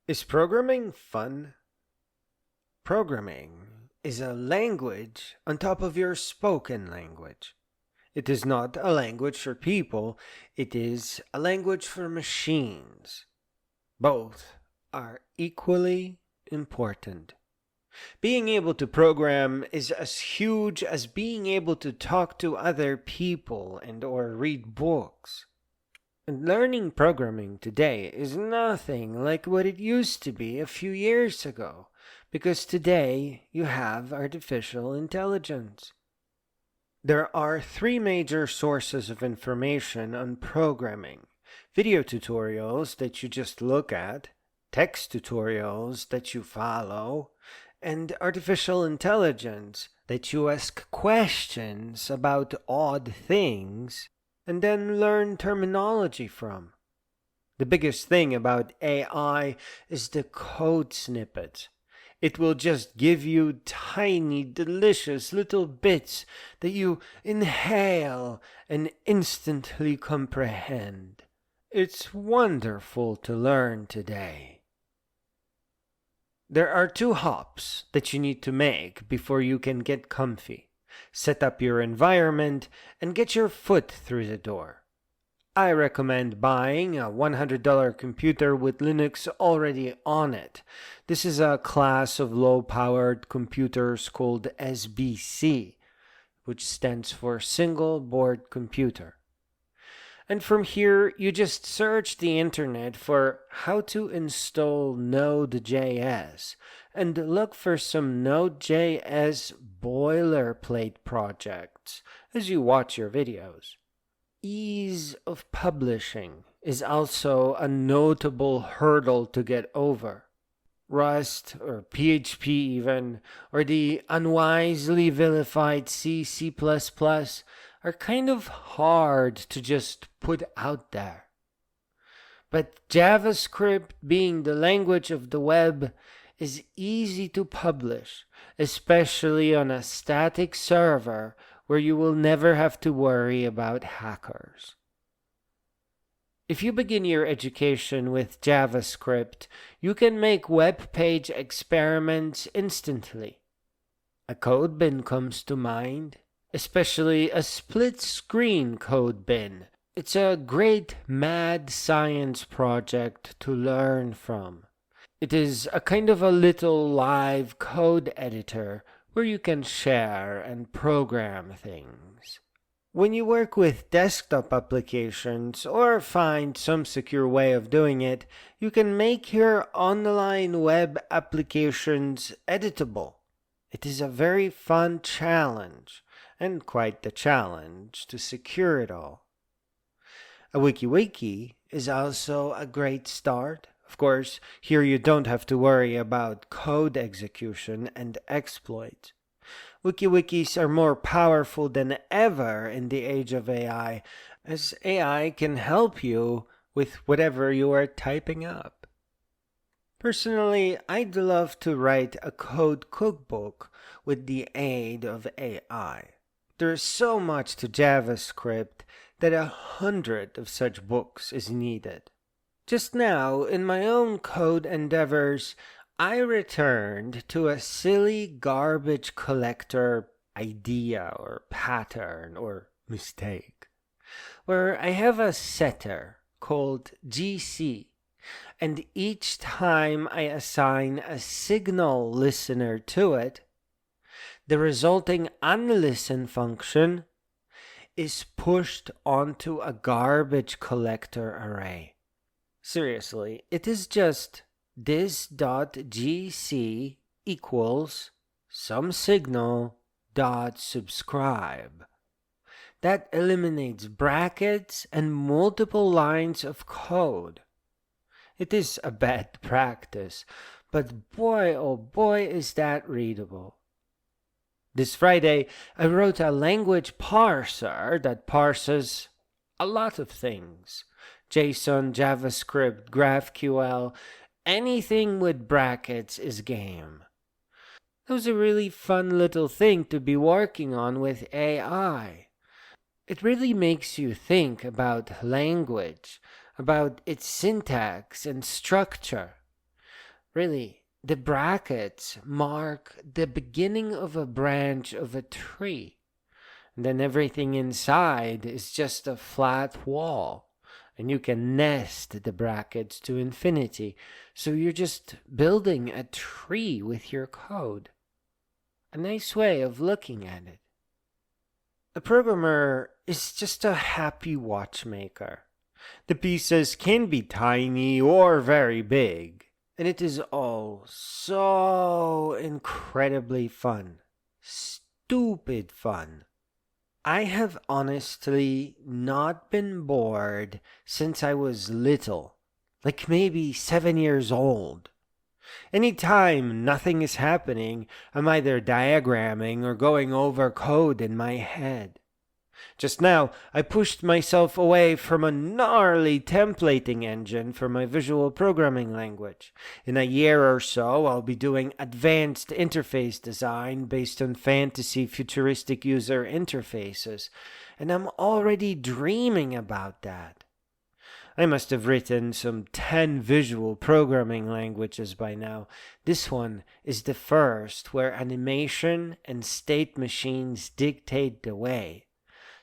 Is programming fun? Programming is a language on top of your spoken language. It is not a language for people, it is a language for machines. Both are equally important. Being able to program is as huge as being able to talk to other people and or read books. And learning programming today is nothing like what it used to be a few years ago, because today you have artificial intelligence. There are three major sources of information on programming: video tutorials that you just look at, text tutorials that you follow, and artificial intelligence that you ask questions about odd things and then learn terminology from. The biggest thing about AI is the code snippet. It will just give you tiny, delicious little bits that you inhale and instantly comprehend. It's wonderful to learn today. There are two hops that you need to make before you can get comfy. Set up your environment and get your foot through the door. I recommend buying a $100 computer with Linux already on it. This is a class of low-powered computers called SBC, which stands for Single Board Computer. And from here, you just search the internet for how to install Node.js and look for some Node.js boilerplate projects as you watch your videos. Ease of publishing is also a notable hurdle to get over. Rust, or PHP even, or the unwisely vilified C++ are kind of hard to just put out there. But JavaScript, being the language of the web, is easy to publish, especially on a static server where you will never have to worry about hackers. If you begin your education with JavaScript, you can make web page experiments instantly. A code bin comes to mind, especially a split-screen code bin. It's a great mad science project to learn from. It is a kind of a little live code editor where you can share and program things. When you work with desktop applications or find some secure way of doing it, you can make your online web applications editable. It is a very fun challenge, and quite the challenge to secure it all. A wiki is also a great start. Of course, here you don't have to worry about code execution and exploit. Wikis are more powerful than ever in the age of AI, as AI can help you with whatever you are typing up. Personally, I'd love to write a code cookbook with the aid of AI. There is so much to JavaScript that 100 of such books is needed. Just now, in my own code endeavors, I returned to a silly garbage collector idea or pattern or mistake, where I have a setter called GC, and each time I assign a signal listener to it, the resulting unlisten function is pushed onto a garbage collector array. Seriously, it is just this.gc equals some signal dot subscribe. That eliminates brackets and multiple lines of code. It is a bad practice, but boy oh boy is that readable. This Friday, I wrote a language parser that parses a lot of things. JSON, JavaScript, GraphQL, anything with brackets is game. It was a really fun little thing to be working on with AI. It really makes you think about language, about its syntax and structure. Really, the brackets mark the beginning of a branch of a tree. And then everything inside is just a flat wall. And you can nest the brackets to infinity. So you're just building a tree with your code. A nice way of looking at it. A programmer is just a happy watchmaker. The pieces can be tiny or very big, and it is all so incredibly fun. Stupid fun. I have honestly not been bored since I was little, like maybe 7 years old. Anytime nothing is happening, I'm either diagramming or going over code in my head. Just now, I pushed myself away from a gnarly templating engine for my visual programming language. In a year or so, I'll be doing advanced interface design based on fantasy futuristic user interfaces, and I'm already dreaming about that. I must have written some 10 visual programming languages by now. This one is the first where animation and state machines dictate the way.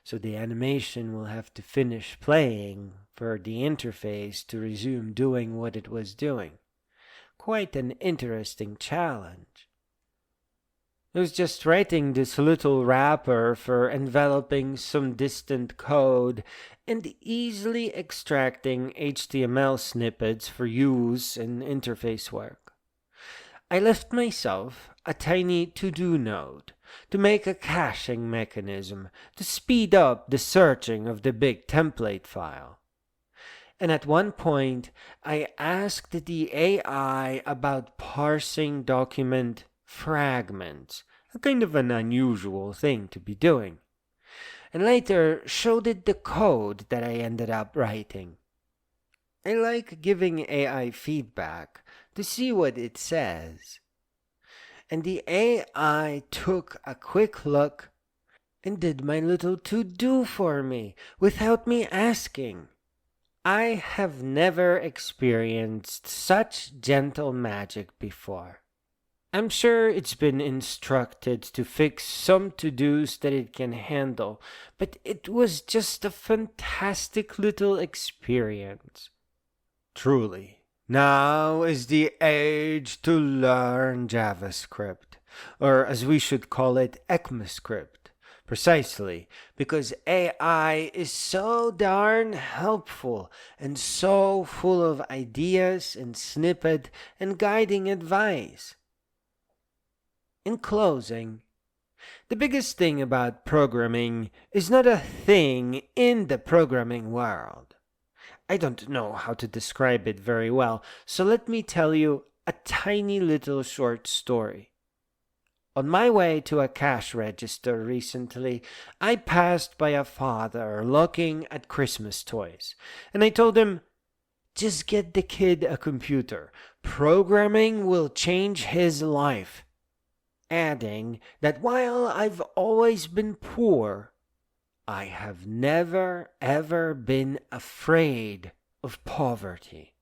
So the animation will have to finish playing for the interface to resume doing what it was doing. Quite an interesting challenge. I was just writing this little wrapper for enveloping some distant code and easily extracting HTML snippets for use in interface work. I left myself a tiny to-do node to make a caching mechanism to speed up the searching of the big template file. And at one point, I asked the AI about parsing document fragments, a kind of an unusual thing to be doing, and later showed it the code that I ended up writing. I like giving AI feedback to see what it says. And the AI took a quick look and did my little to-do for me without me asking. I have never experienced such gentle magic before. I'm sure it's been instructed to fix some to-dos that it can handle, but it was just a fantastic little experience. Truly, now is the age to learn JavaScript, or as we should call it, ECMAScript, precisely because AI is so darn helpful and so full of ideas and snippet and guiding advice. In closing, the biggest thing about programming is not a thing in the programming world. I don't know how to describe it very well, so let me tell you a tiny little short story. On my way to a cash register recently, I passed by a father looking at Christmas toys, and I told him, "Just get the kid a computer. Programming will change his life." Adding that while I've always been poor, I have never ever been afraid of poverty.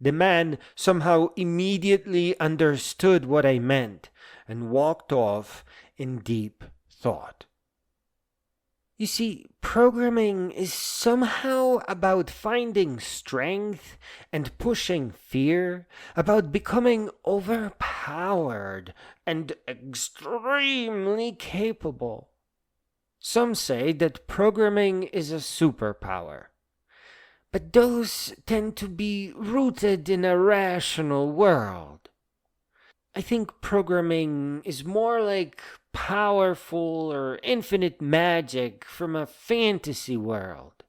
The man somehow immediately understood what I meant and walked off in deep thought. You see, programming is somehow about finding strength and pushing fear, about becoming overpowered and extremely capable. Some say that programming is a superpower, but those tend to be rooted in a rational world. I think programming is more like powerful or infinite magic from a fantasy world.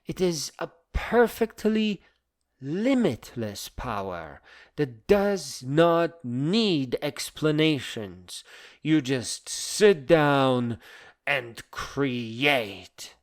It is a perfectly limitless power that does not need explanations. You just sit down and create.